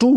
2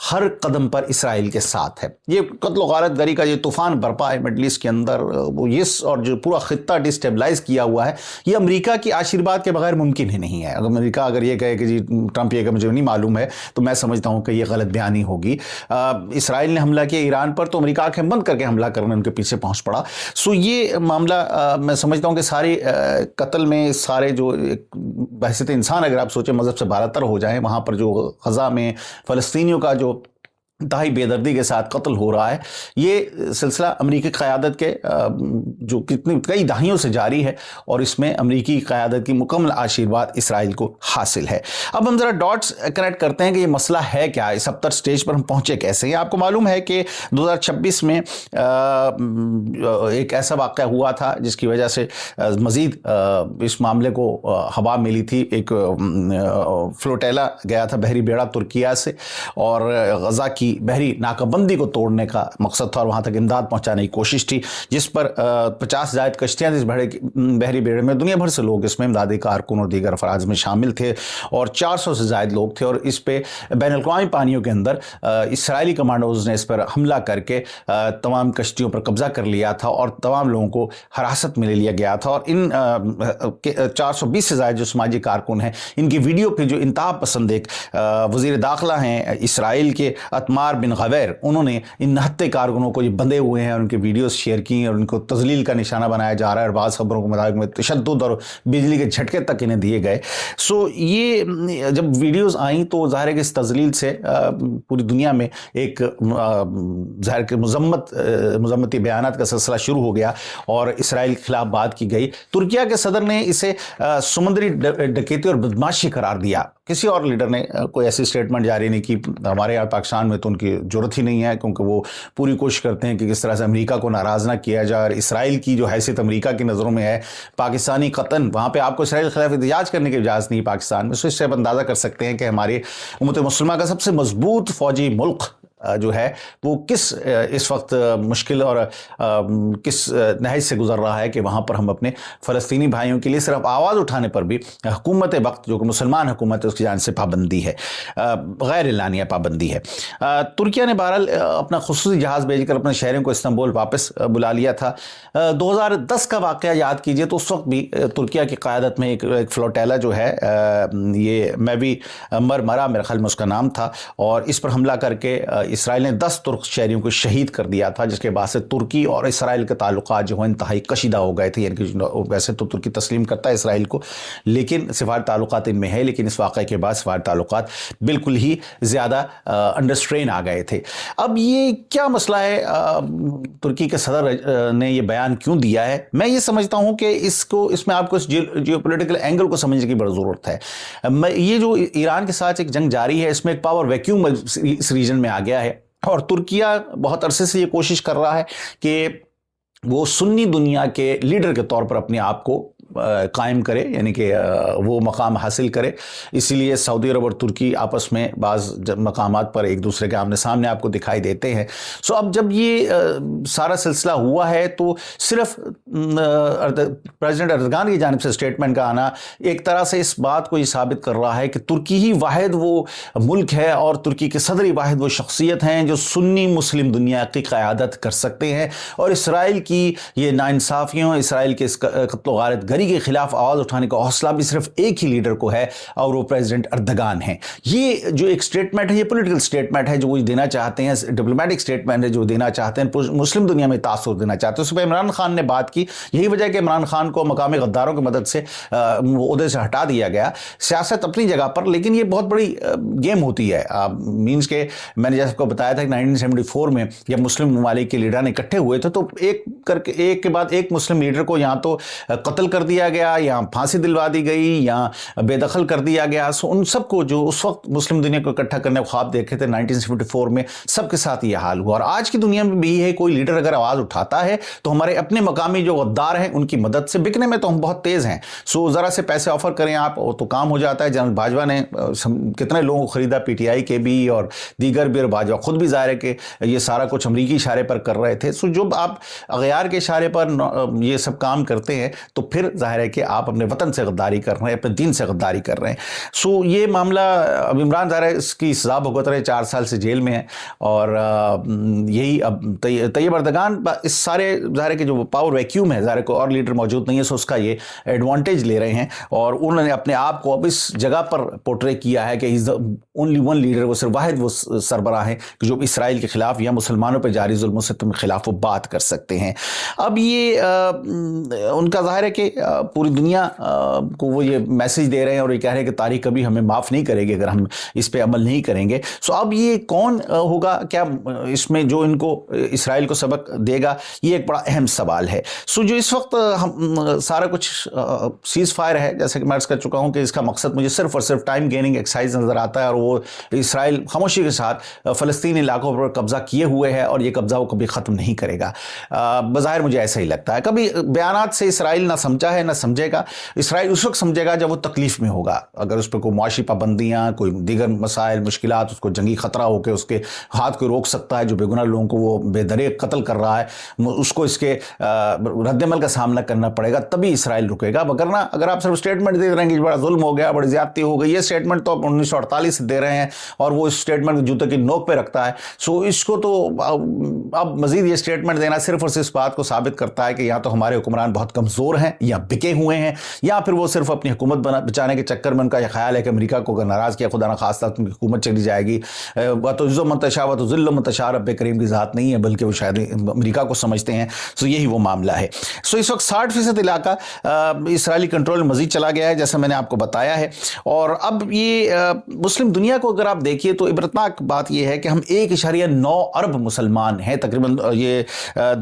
ہر قدم پر اسرائیل کے ساتھ ہے. یہ قتل و غارت گری کا یہ طوفان برپا ہے مڈل ایسٹ کے اندر، وہ اور جو پورا خطہ ڈسٹیبلائز کیا ہوا ہے، یہ امریکہ کی آشیرواد کے بغیر ممکن ہی نہیں ہے. امریکہ اگر یہ کہے کہ جی ٹرمپ یہ کہ مجھے نہیں معلوم ہے، تو میں سمجھتا ہوں کہ یہ غلط بیانی ہوگی. اسرائیل نے حملہ کیا ایران پر تو امریکہ آنکھیں بند کر کے حملہ کرنے ان کے پیچھے پہنچ پڑا. سو یہ معاملہ میں سمجھتا ہوں کہ سارے قتل میں سارے جو بحثیت انسان اگر آپ سوچیں مذہب سے بالاتر ہو جائیں، وہاں پر جو غزہ میں فلسطینیوں کا جو انتہائی بے دردی کے ساتھ قتل ہو رہا ہے، یہ سلسلہ امریکی قیادت کے جو کئی دہائیوں سے جاری ہے، اور اس میں امریکی قیادت کی مکمل آشیرواد اسرائیل کو حاصل ہے. اب ہم ذرا ڈاٹس کنیکٹ کرتے ہیں کہ یہ مسئلہ ہے کیا، اس ابتر سٹیج پر ہم پہنچے کیسے ہیں. آپ کو معلوم ہے کہ 2026 میں ایک ایسا واقعہ ہوا تھا جس کی وجہ سے مزید اس معاملے کو ہوا ملی تھی. ایک فلوٹیلا گیا تھا بحری بیڑا ترکیہ سے، اور غزہ کی بحری ناکہ بندی کو توڑنے کا مقصد تھا، اور وہاں تک امداد پہنچانے کی کوشش تھی، جس پر 50 زائد کشتیاں اس بحری بیڑے میں، دنیا بھر سے لوگ اس میں امدادی کارکن اور دیگر افراد میں شامل تھے، اور 400 سے زائد لوگ تھے. اور اس پہ بین الاقوامی پانیوں کے اندر اسرائیلی کمانڈوز نے اس پر حملہ کر کے تمام کشتیوں پر قبضہ کر لیا تھا، اور تمام لوگوں کو حراست میں لے لیا گیا تھا. اور ان 420 سے زائد جو سماجی کارکن ہیں، ان کی ویڈیو پہ جو انتہا پسند ایک وزیر داخلہ ہیں اسرائیل کے اتمار بن غویر، انہوں نے ان نہتے کارکنوں کو یہ بندھے ہوئے ہیں اور ان کے ویڈیوز شیئر کی، اور ان کو تذلیل کا نشانہ بنایا جا رہا ہے، اور بعض خبروں کے مطابق میں تشدد اور بجلی کے جھٹکے تک انہیں دیے گئے. سو یہ جب ویڈیوز آئیں تو ظاہر ہے کہ اس تذلیل سے پوری دنیا میں ایک ظاہر کہ مذمتی بیانات کا سلسلہ شروع ہو گیا، اور اسرائیل کے خلاف بات کی گئی. ترکیہ کے صدر نے اسے سمندری ڈکیتی اور بدماشی قرار دیا. کسی اور لیڈر نے کوئی ایسی سٹیٹمنٹ جاری نہیں کی. ہمارے یہاں پاکستان میں تو ان کی ضرورت ہی نہیں ہے، کیونکہ وہ پوری کوشش کرتے ہیں کہ کس طرح سے امریکہ کو ناراض نہ کیا جائے، اور اسرائیل کی جو حیثیت امریکہ کی نظروں میں ہے پاکستانی قطن، وہاں پہ آپ کو اسرائیل کے خلاف احتجاج کرنے کی اجازت نہیں پاکستان میں. سو اس سے آپ اندازہ کر سکتے ہیں کہ ہماری امت مسلمہ کا سب سے مضبوط فوجی ملک جو ہے وہ کس اس وقت مشکل اور کس نہج سے گزر رہا ہے کہ وہاں پر ہم اپنے فلسطینی بھائیوں کے لیے صرف آواز اٹھانے پر بھی حکومت وقت جو کہ مسلمان حکومت ہے اس کی جانب سے پابندی ہے، غیر اعلانیہ پابندی ہے. ترکیہ نے بہرحال اپنا خصوصی جہاز بھیج کر اپنے شہریوں کو استنبول واپس بلا لیا تھا. 2010 کا واقعہ یاد کیجئے تو اس وقت بھی ترکیہ کی قیادت میں ایک فلوٹیلا جو ہے، یہ میوی مرمرا میرے خیال میں اس کا نام تھا، اور اس پر حملہ کر کے اسرائیل نے 10 ترک شہریوں کو شہید کر دیا تھا، جس کے بعد سے ترکی اور اسرائیل کے تعلقات جو ہیں انتہائی کشیدہ ہو گئے تھے. یعنی کہ ویسے تو ترکی تسلیم کرتا ہے اسرائیل کو، لیکن سفارت تعلقات ان میں ہے، لیکن اس واقعے کے بعد سفارت تعلقات بالکل ہی زیادہ انڈرسٹرین آ گئے تھے. اب یہ کیا مسئلہ ہے، ترکی کے صدر نے یہ بیان کیوں دیا ہے؟ میں یہ سمجھتا ہوں کہ اس میں آپ کو جیو پولیٹیکل اینگل کو سمجھنے کی بڑی ضرورت ہے. یہ جو ایران کے ساتھ ایک جنگ جاری ہے، اس میں ایک پاور ویکیوم اس ریجن میں آ گیا ہے، اور ترکیہ بہت عرصے سے یہ کوشش کر رہا ہے کہ وہ سنی دنیا کے لیڈر کے طور پر اپنے آپ کو قائم کرے، یعنی کہ وہ مقام حاصل کرے. اسی لیے سعودی عرب اور ترکی آپس میں بعض مقامات پر ایک دوسرے کے آمنے سامنے آپ کو دکھائی دیتے ہیں. سو اب جب یہ سارا سلسلہ ہوا ہے تو صرف پریزیڈنٹ اردگان کی جانب سے سٹیٹمنٹ کا آنا ایک طرح سے اس بات کو یہ ثابت کر رہا ہے کہ ترکی ہی واحد وہ ملک ہے، اور ترکی کے صدر ہی واحد وہ شخصیت ہیں جو سنی مسلم دنیا کی قیادت کر سکتے ہیں، اور اسرائیل کی یہ ناانصافیوں، اسرائیل کے اس قتل و غارت گری کے خلاف آواز اٹھانے کا حوصلہ بھی صرف ایک ہی لیڈر کو ہے، اور وہ پریزیڈنٹ اردگان ہیں. یہ جو ایک سٹیٹمنٹ ہے، یہ پولیٹیکل سٹیٹمنٹ ہے جو وہ دینا چاہتے ہیں، ڈپلومیٹک سٹیٹمنٹ ہے جو دینا چاہتے ہیں، مسلم دنیا میں تاثر دینا چاہتے ہیں. اس پہ عمران خان نے بات کی، یہی وجہ ہے کہ عمران خان کو مقامی غداروں کی مدد سے عہدے سے ہٹا دیا گیا. سیاست اپنی جگہ پر، لیکن یہ بہت بڑی گیم ہوتی ہے. مینس کہ میں نے جیسے کو بتایا تھا کہ 1974 میں جب مسلم ممالک کے لیڈر اکٹھے ہوئے تھے تو ایک کے بعد ایک مسلم لیڈر کو یہاں تو قتل کر دیا گیا، یا پھانسی دلوا دی گئی، یا بے دخل کر دیا گیا. سو ان سب کو جو اس وقت مسلم دنیا کو اکٹھا کرنے کو خواب دیکھے تھے 1974 میں، سب کے ساتھ یہ حال ہوا. اور آج کی دنیا میں بھی ہے، کوئی لیڈر اگر آواز اٹھاتا ہے تو ہمارے اپنے مقامی جو غدار ہیں ان کی مدد سے، بکنے میں تو ہم بہت تیز ہیں. سو ذرا سے پیسے آفر کریں آپ تو کام ہو جاتا ہے. جنرل باجوہ نے کتنے لوگوں کو خریدا، پی ٹی آئی کے بھی اور دیگر بھی، اور باجوہ خود بھی ظاہر ہے کہ یہ سارا کچھ امریکی اشارے پر کر رہے تھے. سو جب آپ اغیار کے اشارے پر یہ سب کام کرتے ہیں تو پھر ظاہر ہے کہ آپ اپنے وطن سے غداری کر رہے ہیں، اپنے دین سے غداری کر رہے ہیں. سو یہ معاملہ اب عمران ظاہر ہے اس کی سزا بھگت رہے، 4 سال سے جیل میں ہے، اور یہی اب طیب اردگان اس سارے ظاہر ہے کہ جو پاور ویکیوم ہے، ظاہر ہے کوئی اور لیڈر موجود نہیں ہے، سو اس کا یہ ایڈوانٹیج لے رہے ہیں، اور انہوں نے اپنے آپ کو اب اس جگہ پر پورٹرے کیا ہے کہ اونلی ون لیڈر، وہ صرف واحد وہ سربراہ ہیں کہ جو اسرائیل کے خلاف یا مسلمانوں پہ جاری ظلم و ستم کے خلاف وہ بات کر سکتے ہیں. اب یہ ان کا ظاہر ہے کہ پوری دنیا کو وہ یہ میسج دے رہے ہیں اور یہ کہہ رہے ہیں کہ تاریخ کبھی ہمیں معاف نہیں کرے گی اگر ہم اس پہ عمل نہیں کریں گے. سو اب یہ کون ہوگا کیا اس میں جو ان کو اسرائیل کو سبق دے گا، یہ ایک بڑا اہم سوال ہے. سو جو اس وقت ہم سارا کچھ سیز فائر ہے، جیسے کہ میں عرض کر چکا ہوں کہ اس کا مقصد مجھے صرف اور صرف ٹائم گیننگ ایکسرسائز نظر آتا ہے، اور وہ اسرائیل خاموشی کے ساتھ فلسطینی علاقوں پر قبضہ کیے ہوئے ہے اور یہ قبضہ وہ کبھی ختم نہیں کرے گا. بظاہر مجھے ایسا ہی لگتا ہے. کبھی بیانات سے اسرائیل نہ سمجھا ہے نہ سمجھے گا. اسرائیل اس وقت سمجھے گا جب وہ تکلیف میں ہوگا، اگر اس پہ کوئی معاشی پابندیاں، کوئی دیگر مسائل مشکلات، اس کو جنگی خطرہ ہو کے اس کے ہاتھ کو روک سکتا ہے، جو بے گناہ لوگوں کو وہ بے دریغ قتل کر رہا ہے، اس کو اس کے رد عمل کا سامنا کرنا پڑے گا، تبھی اسرائیل رکے گا. وگرنہ اگر آپ صرف اسٹیٹمنٹ دے رہے ہیں کہ بڑا ظلم ہو گیا، بڑی زیادتی ہو گئی، یہ اسٹیٹمنٹ تو 1948 سے دے رہے ہیں اور وہ اس اسٹیٹمنٹ جوتے کی نوک پہ رکھتا ہے. سو اس کو تو اب مزید یہ اسٹیٹمنٹ دینا صرف اور صرف اس بات کو ثابت کرتا ہے کہ یا تو ہمارے حکمران بہت کمزور ہیں یا بکے ہوئے ہیں، یا پھر وہ صرف اپنی حکومت بچانے کے چکر میں ان کا یہ خیال ہے کہ امریکہ کو اگر ناراض کیا خدا نخواستہ ان کی حکومت چلی جائے گی. وہ تو عزو منتشا و تو ذل منتشا رب کریم کی ذات نہیں ہے، بلکہ وہ شاید امریکہ کو سمجھتے ہیں. سو یہی وہ معاملہ ہے. سو اس وقت 60% علاقہ اسرائیلی کنٹرول میں مزید چلا گیا ہے، جیسا میں نے آپ کو بتایا ہے. اور اب یہ مسلم دنیا کو اگر آپ دیکھیے تو عبرتناک بات یہ ہے کہ ہم 1.9 ارب مسلمان ہیں، تقریباً یہ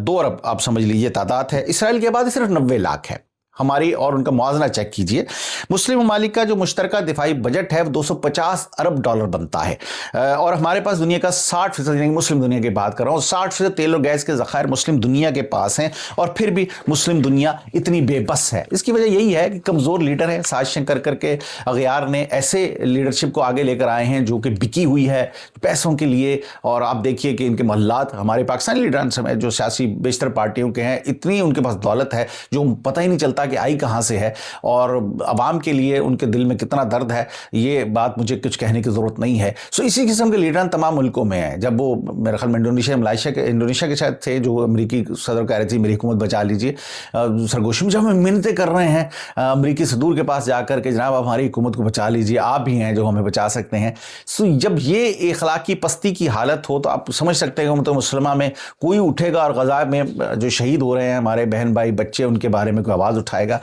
2 ارب آپ سمجھ لیجئے تعداد ہے. اسرائیل کے بعد صرف 90 لاکھ ہے. ہماری اور ان کا موازنہ چیک کیجئے. مسلم ممالک کا جو مشترکہ دفاعی بجٹ ہے وہ 250 ارب ڈالر بنتا ہے، اور ہمارے پاس دنیا کا 60%، یعنی مسلم دنیا کی بات کر رہا ہوں، 60% تیل اور گیس کے ذخائر مسلم دنیا کے پاس ہیں، اور پھر بھی مسلم دنیا اتنی بے بس ہے. اس کی وجہ یہی ہے کہ کمزور لیڈر ہیں، سازشیں کر کر کے اغیار نے ایسے لیڈرشپ کو آگے لے کر آئے ہیں جو کہ بکی ہوئی ہے پیسوں کے لیے. اور آپ دیکھیے کہ ان کے محلات ہمارے پاکستانی لیڈران سمیت جو سیاسی بیشتر پارٹیوں کے ہیں، اتنی ان کے پاس دولت ہے جو پتہ ہی نہیں چلتا کہ آئی کہاں سے ہے، اور عوام کے لیے ان کے دل میں کتنا درد ہے، یہ بات مجھے کچھ کہنے کی ضرورت نہیں ہے. سو اسی قسم کے لیڈران تمام ملکوں میں ہیں. جب وہ میرے خیال میں انڈونیشیا کے شاید تھے، جو امریکی صدر کہہ رہے تھے میری حکومت بچا لیجیے، سرگوشی میں جب ہم منتیں کر رہے ہیں امریکی صدور کے پاس جا کر کہ جناب آپ ہماری حکومت کو بچا لیجیے، آپ ہی ہیں جو ہمیں بچا سکتے ہیں. سو جب یہ اخلاقی پستی کی حالت ہو تو آپ سمجھ سکتے ہیں کہ امت مسلمہ میں کوئی اٹھے گا اور غزہ میں جو شہید ہو رہے ہیں ہمارے بہن بھائی بچے، ان کے بارے میں کوئی آواز اٹھائے گا؟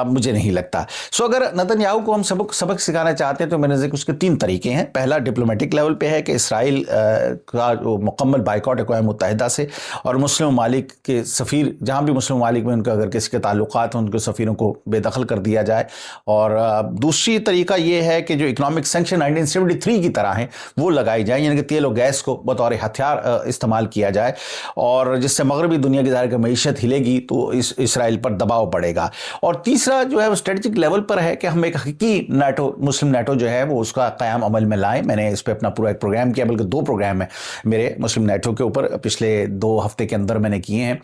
مجھے نہیں لگتا. سو اگر نتن یاہو کو ہم سبق سکھانا چاہتے ہیں تو میرے نزدیک اس کے 3 طریقے ہیں. پہلا ڈپلومیٹک لیول پہ ہے کہ اسرائیل کا جو مکمل بائیکاٹ اقوام متحدہ سے، اور مسلم ممالک کے سفیر جہاں بھی مسلم ممالک میں ان کا اگر کسی کے تعلقات ہیں ان کے سفیروں کو بے دخل کر دیا جائے. اور دوسری طریقہ یہ ہے کہ جو اکنامک سینکشن 1973 کی طرح ہیں وہ لگائی جائیں، یعنی کہ تیل و گیس کو بطور ہتھیار استعمال کیا جائے، اور جس سے مغربی دنیا کی ظاہر کہ معیشت ہلے گی تو اسرائیل پر دباؤ پڑے گا. اور تیسرا جو ہے وہ اسٹریٹجک لیول پر ہے کہ ہم ایک حقیقی نیٹو، مسلم نیٹو جو ہے وہ اس کا قیام عمل میں لائیں. میں نے اس پہ اپنا پورا ایک پروگرام کیا، بلکہ 2 پروگرام ہیں میرے مسلم نیٹو کے اوپر، پچھلے 2 ہفتے کے اندر میں نے کیے ہیں.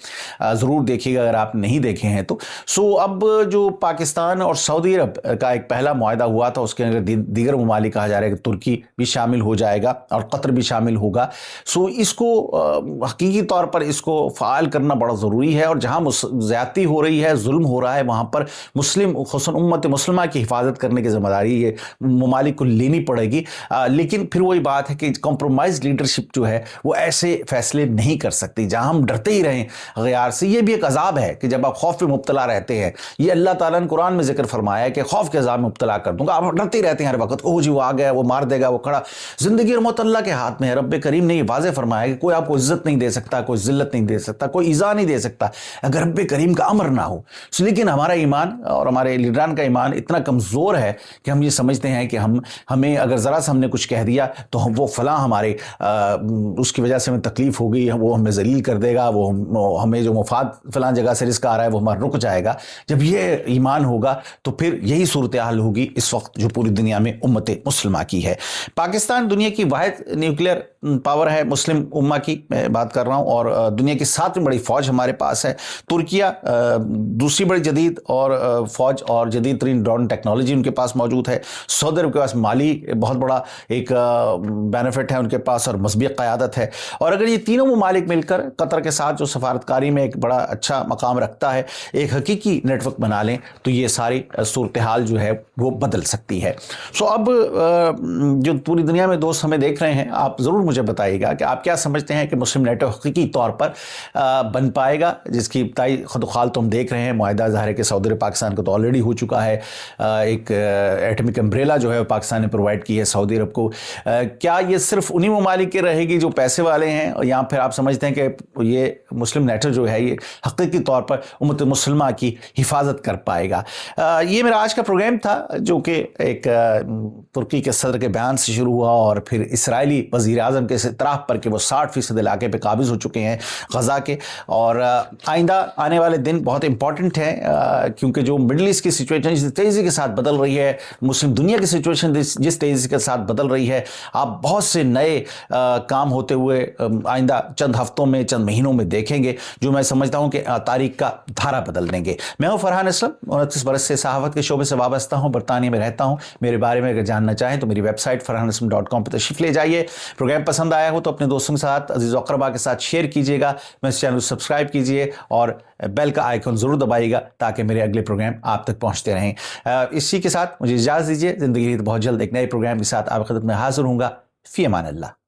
ضرور دیکھیے گا اگر آپ نہیں دیکھے ہیں تو. سو اب جو پاکستان اور سعودی عرب کا ایک پہلا معاہدہ ہوا تھا، اس کے اندر دیگر ممالک کہا جا رہا ہے کہ ترکی بھی شامل ہو جائے گا اور قطر بھی شامل ہوگا. سو اس کو حقیقی طور پر اس کو فعال کرنا بڑا ضروری ہے، اور جہاں زیادتی ہو رہی ہے، ظلم ہو رہا ہے، وہاں پر مسلم خصوصاً امت مسلمہ کی حفاظت کرنے کی ذمہ داری یہ ممالک کو لینی پڑے گی. لیکن پھر وہی بات ہے کہ کمپرومائز لیڈرشپ جو ہے وہ ایسے فیصلے نہیں کر سکتی جہاں ہم ڈرتے ہی رہیں غیار سے. یہ بھی ایک عذاب ہے کہ جب آپ خوف میں مبتلا رہتے ہیں، یہ اللہ تعالیٰ نے قرآن میں ذکر فرمایا ہے کہ خوف کے عذاب میں مبتلا کر دوں گا. آپ ڈرتے ہی رہتے ہیں ہر وقت، اوہ جی وہ آ گیا، وہ مار دے گا، وہ کھڑا. زندگی اور موت اللہ کے ہاتھ میں ہے. رب کریم نے یہ واضح فرمایا کہ کوئی آپ کو عزت نہیں دے سکتا، کوئی ذلت نہیں دے سکتا، کوئی ایذا نہیں دے سکتا اگر رب کریم کا امر نہ ہو. لیکن ہمارا ایمان اور ہمارے لیڈران کا ایمان اتنا کمزور ہے کہ ہم یہ سمجھتے ہیں کہ ہمیں اگر ذرا سا ہم نے کچھ کہہ دیا تو وہ فلاں ہمارے اس کی وجہ سے ہمیں تکلیف ہوگی، وہ ہمیں ذلیل کر دے گا، وہ ہمیں جو مفاد فلاں جگہ سے رزق آ رہا ہے وہ ہمارا رک جائے گا. جب یہ ایمان ہوگا تو پھر یہی صورتحال ہوگی اس وقت جو پوری دنیا میں امت مسلمہ کی ہے. پاکستان دنیا کی واحد نیوکلیئر پاور ہے مسلم امہ کی میں بات کر رہا ہوں، اور دنیا کی 7ویں بڑی فوج ہمارے پاس ہے۔ ترکیہ دوسری بڑی جدید اور فوج اور جدید ترین ڈرون ٹیکنالوجی ان کے پاس موجود ہے۔ سعودی عرب کے پاس مالی بہت بڑا ایک بینیفٹ ہے ان کے پاس، اور مسبق قیادت ہے۔ اور اگر یہ تینوں ممالک مل کر قطر کے ساتھ جو سفارتکاری میں ایک بڑا اچھا مقام رکھتا ہے، ایک حقیقی نیٹ ورک بنا لیں، تو یہ ساری صورتحال جو ہے وہ بدل سکتی ہے۔ سو اب جو پوری دنیا میں دوست ہمیں دیکھ رہے ہیں، آپ ضرور مجھے بتائیے گا کہ آپ کیا سمجھتے ہیں کہ مسلم نیٹو حقیقی طور پر بن پائے گا، جس کی ابتدائی خدوخال تو ہم دیکھ رہے ہیں۔ معاہدہ ظاہر ہے کہ سعودی عرب پاکستان کو تو آلریڈی ہو چکا ہے، ایک ایٹمک امبریلا جو ہے پاکستان نے پرووائڈ کی ہے سعودی عرب کو۔ کیا یہ صرف انہی ممالک کے رہے گی جو پیسے والے ہیں، یا پھر آپ سمجھتے ہیں کہ یہ مسلم نیٹو جو ہے یہ حقیقی طور پر امت مسلمہ کی حفاظت کر پائے گا؟ یہ میرا آج کا پروگرام تھا، جو کہ ایک ترکی کے صدر کے بیان سے شروع ہوا، اور پھر اسرائیلی وزیر اعظم کے اس اعتراف پر کہ وہ 60% علاقے پہ قابض ہو چکے ہیں غزہ کے۔ اور آئندہ آنے والے دن بہت امپورٹنٹ ہیں، کیونکہ جو مڈل ایسٹ کی سچویشن جس تیزی کے ساتھ بدل رہی ہے، مسلم دنیا کی سچویشن جس تیزی کے ساتھ بدل رہی ہے، آپ بہت سے نئے کام ہوتے ہوئے آئندہ چند ہفتوں میں، چند مہینوں میں دیکھیں گے، جو میں سمجھتا ہوں کہ تاریخ کا دھارا بدل دیں گے۔ میں ہوں فرحان اسلم، 29 برس سے صحافت کے شعبے سے وابستہ ہوں، برطانیہ میں رہتا ہوں۔ میرے بارے میں اگر جاننا چاہیں تو میری ویب سائٹ farhaneslam.com پہ تشریف لے جائیے۔ پروگرام پسند آیا ہو تو اپنے دوستوں کے ساتھ، عزیز و اقربا کے ساتھ شیئر کیجیے گا۔ میں اس چینل کو سبسکرائب کیجیے اور بیل کا آئیکن ضرور دبائیے گا، تاکہ میرے اگلے پروگرام آپ تک پہنچتے رہیں۔ اسی کے ساتھ مجھے اجازت دیجیے، زندگی بہت جلد ایک نئے پروگرام کے ساتھ آپ کی خدمت میں حاضر ہوں گا۔ فی امان اللہ۔